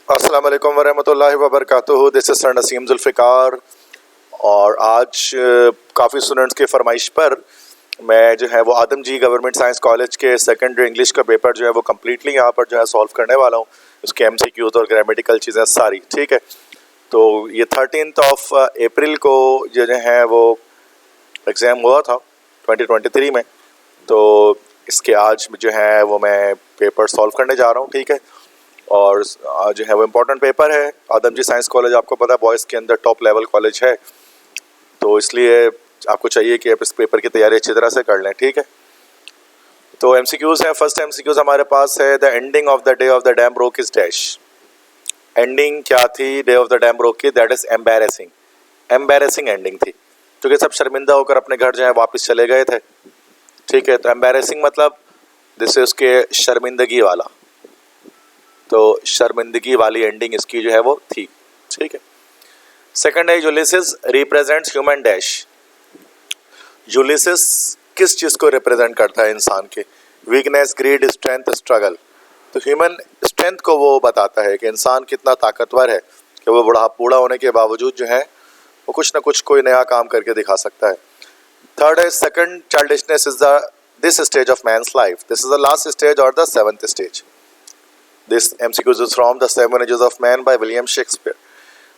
अस्सलाम वालेकुम वरहमतुल्लाहि वबरकातुहू। This is sir Naseem Zulfiqar. और आज काफ़ी स्टूडेंट्स के फरमाइश पर मैं जो है वो आदम जी गवर्नमेंट साइंस कॉलेज के सेकेंडरी इंग्लिश का पेपर जो है वो कम्प्लीटली यहाँ पर जो है सॉल्व करने वाला हूँ। उसके MCQs और ग्रामेटिकल चीज़ें सारी ठीक है। तो ये 13 अप्रैल को जो है वो एग्ज़ाम हुआ था 2023 में। तो इसके आज जो है वो मैं पेपर सॉल्व करने जा रहा हूँ ठीक है। और जो है वो इम्पोर्टेंट पेपर है। आदम जी साइंस कॉलेज आपको पता है बॉयज़ के अंदर टॉप लेवल कॉलेज है, तो इसलिए आपको चाहिए कि आप इस पेपर की तैयारी अच्छी तरह से कर लें ठीक है। तो MCQs है। फर्स्ट MCQs हमारे पास है, the ending of the day of the dam broke is dash. Ending क्या थी day of the dam broke की? That is embarrassing. Embarrassing ending थी क्योंकि सब शर्मिंदा होकर अपने घर जो है वापस चले गए थे ठीक है। तो एम्बेरसिंग मतलब दिस इज के शर्मिंदगी वाला, तो शर्मिंदगी वाली एंडिंग इसकी जो है वो थी ठीक है। सेकंड है Ulysses represents human dash. Ulysses किस चीज़ को रिप्रेजेंट करता है? इंसान के वीकनेस, ग्रीड, स्ट्रेंथ, स्ट्रगल। तो ह्यूमन स्ट्रेंथ को वो बताता है कि इंसान कितना ताकतवर है कि वो बूढ़ा होने के बावजूद जो है वो कुछ ना कुछ कोई नया काम करके दिखा सकता है। थर्ड है second childishness is the this stage of man's life. This is the last stage और the seventh stage. This MCQs is from The Seven Ages of Man by William Shakespeare.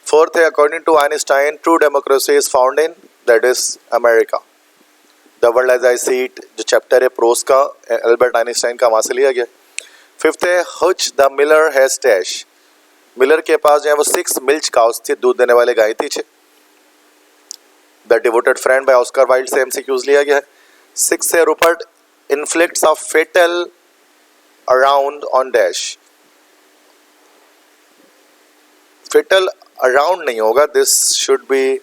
Fourth है, according to Einstein, true democracy is found in that is America. The world as I see it जो chapter है pros का, Albert Einstein का वहाँ से लिया गया। Fifth है, Hutch the Miller has dash. Miller के पास जो है वो 6 मिल्च काउस थी, दूध देने वाले गाय थी। The Devoted Friend by Oscar Wilde से MCQs लिया गया है। 6 है, Rupert inflicts a fatal around on dash. Fatal around नहीं होगा, this should be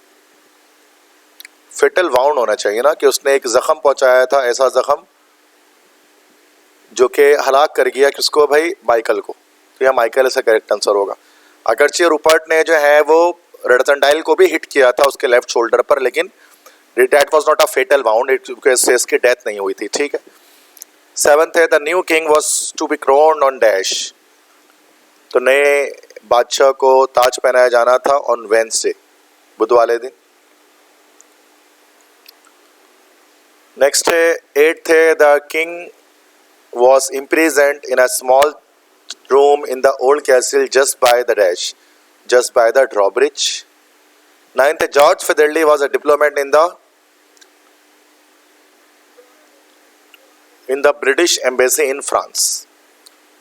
fatal wound होना चाहिए ना, कि उसने एक जख्म पहुंचाया था, ऐसा जख्म जो कि हलाक कर गया किसको भाई? माइकल को। तो यह माइकल ऐसा करेक्ट आंसर होगा। अगरचे रूपर्ट ने जो है वो रडसनडाइल को भी हिट किया था उसके लेफ्ट शोल्डर पर, लेकिन that was not a fatal wound, इसकी डेथ नहीं हुई थी ठीक है। सेवंथ है, the new king was to be crowned on dash. तो नए बादशाह को ताज पहनाया जाना था ऑन वेंसडे, बुध वाले दिन। नेक्स्ट है एट्थ है, the king was imprisoned in a small room in the old castle just by the dash, just by the drawbridge. Ninth है, George Fideldy was a diplomat in the British embassy in France.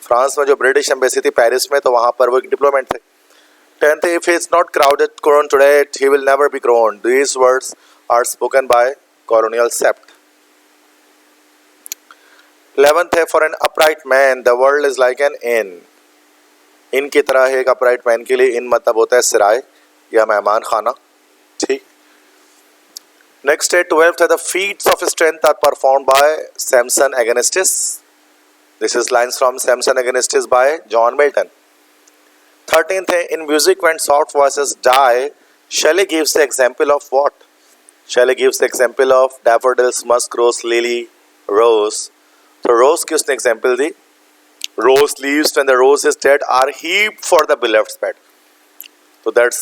France में जो British embassy थी Paris में, तो वहां पर वो एक डिप्लोमेट थे। 10th, if he is not crowned today, he will never be crowned. These words are spoken by colonial sept. 11th है, for an upright man, the world is like an inn. इन की तरह है एक upright man के लिए। इन मतलब होता है सराय या मेहमान खाना ठीक। नेक्स्ट है 12th है, the feats of strength are performed by Samson Agonistes. This is lines from Samson Agonistes by John Milton. 13th है, in music when soft voices die, Shelley gives the example of what? Shelley gives the example of daffodils, musk rose, lily, rose. तो rose की उसने example the. Rose leaves when the rose is dead are heaped for the beloved's bed. तो that's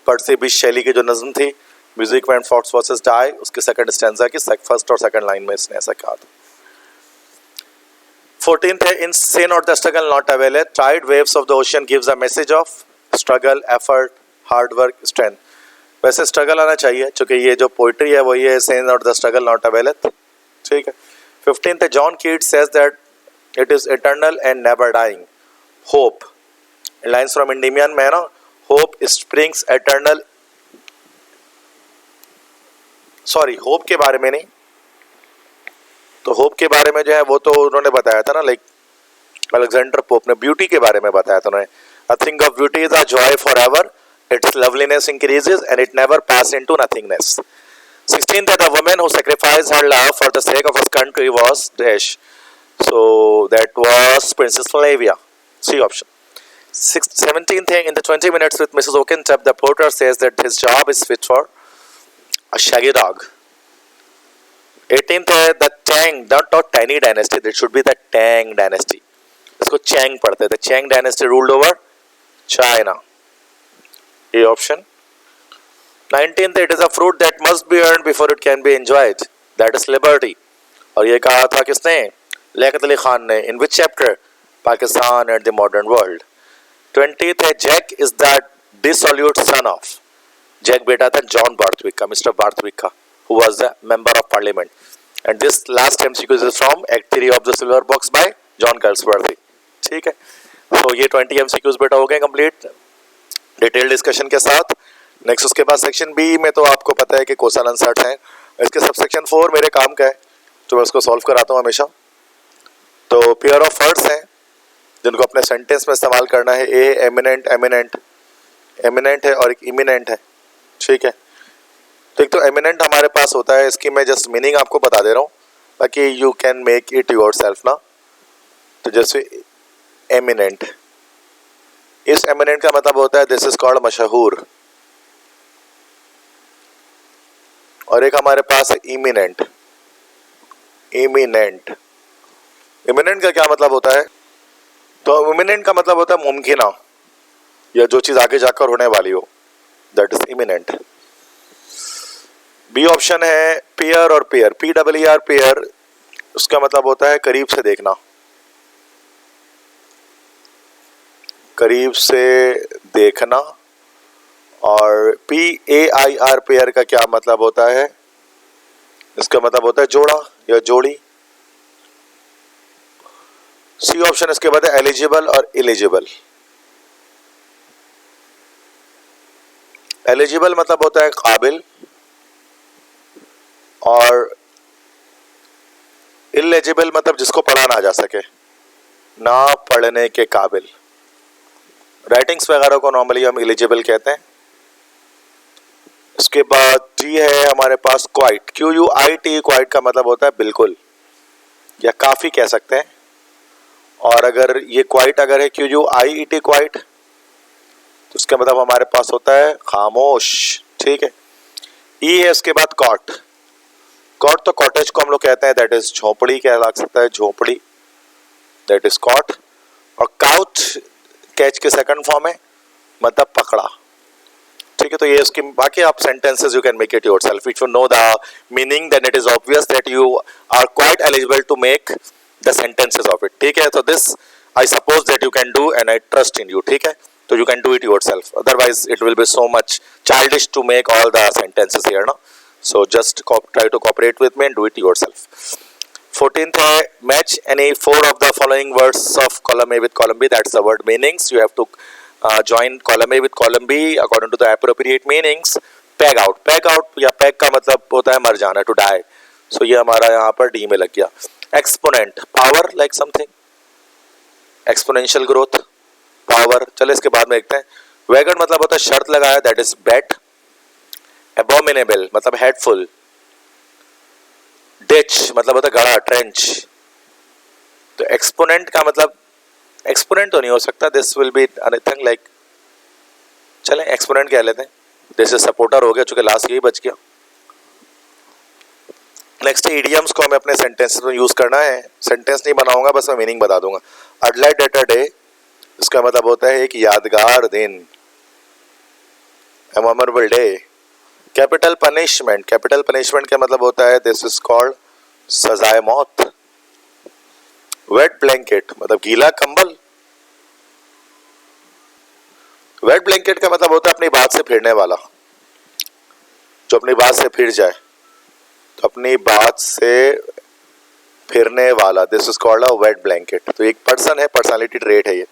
पर्सी भी Shelley की जो नज़म थी, music when soft voices die, उसके second stanza की फर्स्ट और सेकंड लाइन में इसने ऐसा कहा था। 14th है, in sin or the struggle not availed, tide waves of the ocean gives a message of struggle, effort, hard work, strength. वैसे स्ट्रगल आना चाहिए क्योंकि ये जो पोइट्री है वो ये sin or the struggle not availed ठीक है। 15th है, John Keats says that it is eternal and never dying. Hope, lines from Endymion में ना, hope springs eternal, sorry hope के बारे में नहीं, तो होप के बारे में जो है वो तो उन्होंने बताया था ना, लाइक अलेक्जेंडर पोप ने ब्यूटी के बारे में बताया था उन्होंने। A thing of beauty is a joy for ever, it's loveliness increases and it never pass into nothingness. 16th that the woman who sacrificed her love for the sake of his country was dash, so that was Princess Flavia, C option. 17th in the 20 minutes with Mrs. Oakentop, the porter says that his job is fit for a shaggy dog. 18th है, the Tang, not Tiny dynasty, it should be the Tang dynasty. इसको Chang पढ़ते थे। Chang dynasty ruled over China, A option. 19th, it is a fruit that must be earned before it can be enjoyed, that is liberty। और ये कहा था किसने? लियाकत अली खान ने। In which chapter? Pakistan and the modern world. 20th है, Jack is the dissolute son of. Jack बेटा था John Barthwick का, मिस्टर बार्थविक का, who was the member of parliament. And this last MCQ is from act 3 of the silver box by John Galsworthy. ठीक है, तो ये 20 MCQs बेटा हो गए कंप्लीट डिटेल डिस्कशन के साथ। नेक्स्ट उसके बाद सेक्शन बी में तो आपको पता है कि क्वेश्चन आंसर है। इसके सब सेक्शन 4 मेरे काम का है, तो मैं उसको सॉल्व कराता हूँ हमेशा। तो पेयर ऑफ वर्ड्स हैं जिनको अपने सेंटेंस में इस्तेमाल करना है। ए एमिनेंट, एमिनेंट, एमिनेंट है और एक इमिनेंट है। ठीक है, तो एक तो एमिनेंट हमारे पास होता है, इसकी मैं जस्ट मीनिंग आपको बता दे रहा हूँ ताकि you can make it your self ना। तो जैसे एमिनेंट, इस एमिनेंट का मतलब होता है दिस इज कॉल्ड मशहूर। और एक हमारे पास है इमिनेंट। इमिनेंट, इमिनेंट का क्या मतलब होता है? तो इमिनेंट का मतलब होता है मुमकिना, या जो चीज आगे जाकर होने वाली हो, that is imminent. B option है पेयर और पेयर, PEER पेयर, उसका मतलब होता है करीब से देखना, करीब से देखना। और PAIR पेयर का क्या मतलब होता है? इसका मतलब होता है जोड़ा या जोड़ी। सी ऑप्शन इसके बाद है एलिजिबल और इलिजिबल। एलिजिबल मतलब होता है काबिल, और इलिजिबल मतलब जिसको पढ़ा ना जा सके, ना पढ़ने के काबिल। राइटिंग्स वगैरह को नॉर्मली हम इलिजिबल कहते हैं। उसके बाद टी है हमारे पास क्वाइट, QUIT, क्वाइट का मतलब होता है बिल्कुल या काफी कह सकते हैं। और अगर ये क्वाइट अगर है QUIET क्वाइट, तो उसका मतलब हमारे पास होता है खामोश। ठीक है, ई है उसके बाद कॉट। कॉट तो कॉटेज को हम लोग कहते हैं, दैट इज झोपड़ी कहला सकता है, झोपड़ी, दैट इज कॉट। और काउच कैच के सेकंड फॉर्म है, मतलब पकड़ा। ठीक है, तो ये उसकी बाकी आप sentences you can make it yourself. If you know the meaning then it is obvious that you are quite eligible to make the sentences of it. ठीक है, तो this I suppose that you can do and I trust in you. ठीक है, तो you can do it yourself, otherwise it will be so much childish to make all the sentences here, no? So just try to cooperate with me and do it yourself. 14th है match any 4 of the following words of column A with column B, that's the word meanings. You have to join column A with column B according to the appropriate meanings. Peg out, peg out या peg का मतलब होता है मर जाना, to die. So ये हमारा यहाँ पर D में लग गया। Exponent, power like something, exponential growth, power. चले इसके बाद में देखते हैं। वैगन मतलब होता है शर्त लगाया, दैट इज बेट। एबोमिनेबल मतलब हेडफुल। डिच मतलब होता है गड़ा, ट्रेंच। तो एक्सपोनेंट का मतलब, एक्सपोनेंट तो नहीं हो सकता, this will be anything like, चलें एक्सपोनेंट कह लेते हैं। दिस इज सपोर्टर हो गया, चूंकि लास्ट यही बच गया। नेक्स्ट इडियम्स को हमें अपने सेंटेंसेस में यूज करना है। सेंटेंस नहीं बनाऊंगा, बस मैं मीनिंग बता दूंगा। अडलाइट डेटा डे, इसका मतलब होता है एक यादगार दिन, a memorable day। Capital punishment, capital punishment का मतलब होता है दिस इज कॉल्ड सजाए मौत। वेट ब्लैंकेट मतलब गीला कंबल। वेट ब्लैंकेट का मतलब होता है अपनी बात से फिरने वाला, जो अपनी बात से फिर जाए, तो अपनी बात से फिरने वाला, this is called a wait blanket. तो एक पर्सन है, पर्सनालिटी ट्रेट है ये,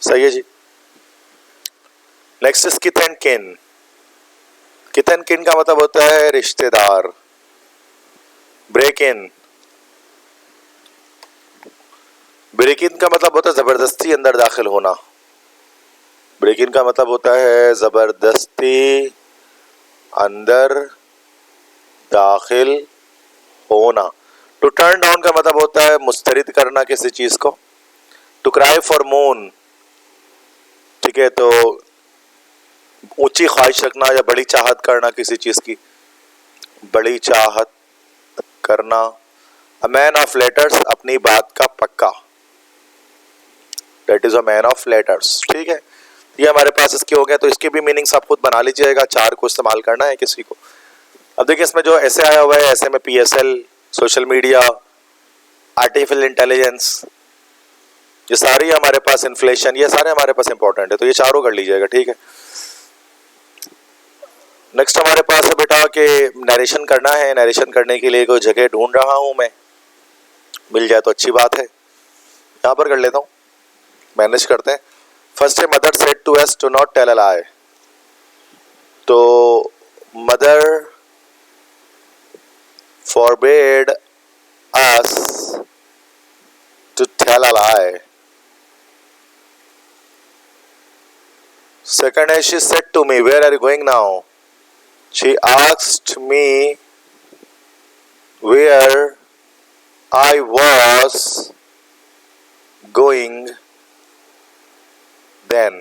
सही है जी। नेक्स्ट इज किथ एंड किन। किथ एंड किन का मतलब होता है रिश्तेदार। ब्रेक इन, ब्रेक इन का मतलब होता है जबरदस्ती अंदर दाखिल होना। ब्रेक इन का मतलब होता है जबरदस्ती अंदर दाखिल होना। टू टर्न डाउन का मतलब होता है मुस्तरिद करना किसी चीज को। टू क्राई फॉर मून, ठीक है, तो ऊंची ख्वाहिश रखना या बड़ी चाहत करना किसी चीज की, बड़ी चाहत करना। अ मैन ऑफ लेटर्स अपनी बात का पक्का, that is a man of letters. ठीक है, ये हमारे पास इसके हो गए, तो इसके भी मीनिंग्स आप खुद बना लीजिएगा, 4 को इस्तेमाल करना है किसी को। अब देखिए इसमें जो ऐसे आया हुआ है, ऐसे में PSL, social media, artificial intelligence, ये सारी हमारे पास, इन्फ्लेशन, ये सारे हमारे पास इंपॉर्टेंट है, तो ये चारों कर लीजिएगा, ठीक है। नेक्स्ट हमारे पास है बेटा कि नरेशन करना है। नरेशन करने के लिए कोई जगह ढूंढ रहा हूं मैं, मिल जाए तो अच्छी बात है। यहाँ पर कर लेता हूँ, मैनेज करते हैं। फर्स्ट है mother said to us to not tell a lie. तो mother forbade us to tell a lie. Second is she said to me, where are you going now? She asked me where I was going then.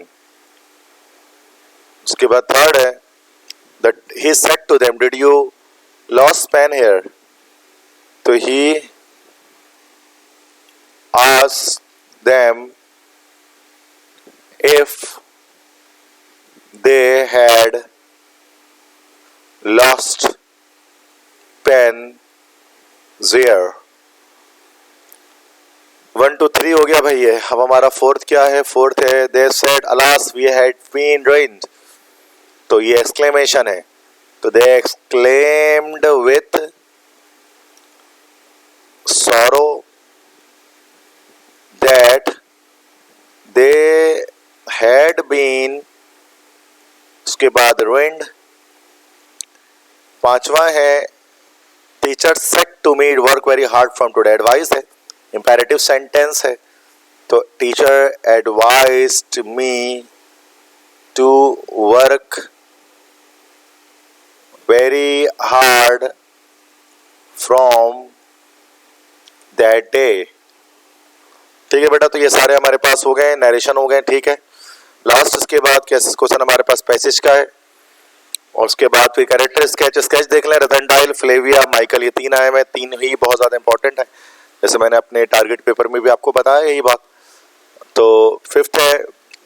उसके बाद third है that he said to them, did you lost pen here? So he asked them if they had lost pen there. 1 2 3 हो गया भाई ये। अब हमारा fourth क्या है? फोर्थ है they said alas we had been ruined. तो ये एक्सक्लेमेशन है, तो they exclaimed with sorrow that they had been, उसके बाद ruined। पांचवा है teacher said to me work very hard from today. Advice है, इंपेरेटिव सेंटेंस है, तो teacher advised me to work very hard from that day. ठीक है बेटा, तो ये सारे हमारे पास हो गए, नरेशन हो गए, ठीक है। लास्ट इसके बाद क्वेश्चन हमारे पास पैसेज का है, और उसके बाद फिर कैरेक्टर स्केच। स्केच देख लें, रतनडाइल, फ्लेविया, माइकल, ये 3 आए हैं। 3 ही बहुत ज़्यादा इंपॉर्टेंट है, जैसे मैंने अपने टारगेट पेपर में भी आपको बताया यही बात। तो फिफ्थ है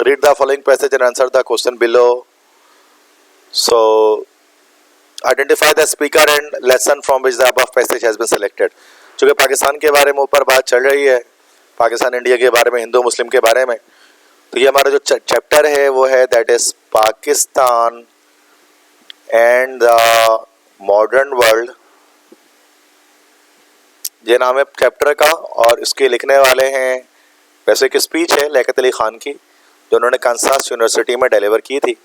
read the following passage and answer the question below. So identify the speaker and lesson from which the above passage has been selected. चूँकि पाकिस्तान के बारे में ऊपर बात चल रही है, पाकिस्तान इंडिया के बारे में, हिंदू मुस्लिम के बारे में, तो ये हमारा जो चैप्टर है वो है that is Pakistan and the modern world. ये नाम है चैप्टर का, और इसके लिखने वाले हैं, वैसे एक स्पीच है लियाकत अली खान की जो उन्होंने कांसास यूनिवर्सिटी में डिलीवर की थी।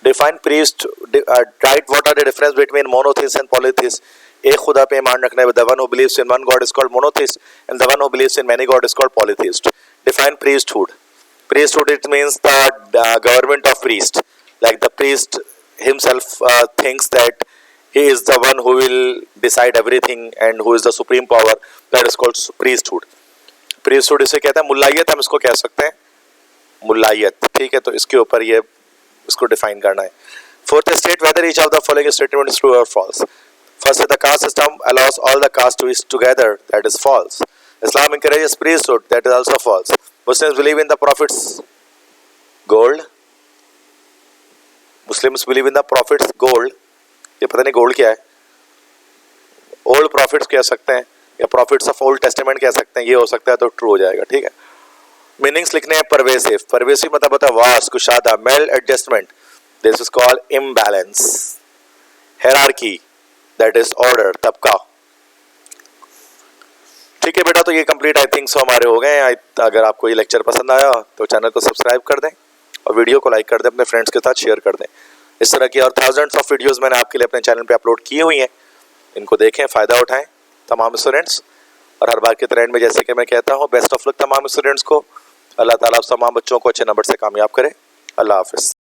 Define priest, right what are the difference between monotheist and polytheist. एक खुदा पे ईमान रखने वाला, the one who believes in one god is called monotheist and the one who believes in many god is called polytheist. Define priesthood. Priesthood, it means the government of priest, like the priest himself thinks that he is the one who will decide everything and who is the supreme power, that is called priesthood. Priesthood इसे कहते हैं, मुल्लायत हम इसको कह सकते हैं, मुल्लायत, ठीक है। तो इसके ऊपर ये इसको डिफाइन करना है। Fourth state whether each of the following statement is true और false. First the caste system allows all the caste to be together, that is false. Islam encourages priesthood, that is also false. Muslims believe in the prophets gold. Muslims believe in the prophets gold. ये पता नहीं gold क्या है, old profits कह सकते हैं या profits of old testament कह सकते हैं, ये हो सकता है, तो ट्रू हो जाएगा, ठीक है। मीनिंग्स लिखने हैं परवेसिव। परवेसिव मतलब होता है वास्ट, कुशादा, maladjustment, this is called imbalance. Hierarchy, that is order, तबका, ठीक है बेटा। तो ये कंप्लीट आई थिंक सो हमारे हो गए हैं। अगर आपको ये लेक्चर पसंद आया तो चैनल को सब्सक्राइब कर दें और वीडियो को लाइक कर दें, अपने फ्रेंड्स के साथ शेयर कर दें। इस तरह की और थाउजेंड्स ऑफ वीडियोस मैंने आपके लिए अपने चैनल पे अपलोड की हुई हैं, इनको देखें, फ़ायदा उठाएं तमाम स्टूडेंट्स। और हर बार के तरह में जैसे कि मैं कहता हूँ, बेस्ट ऑफ लक तमाम स्टूडेंट्स को। अल्लाह ताला आप तमाम बच्चों को अच्छे नंबर से कामयाब करे। अल्लाह हाफिज़।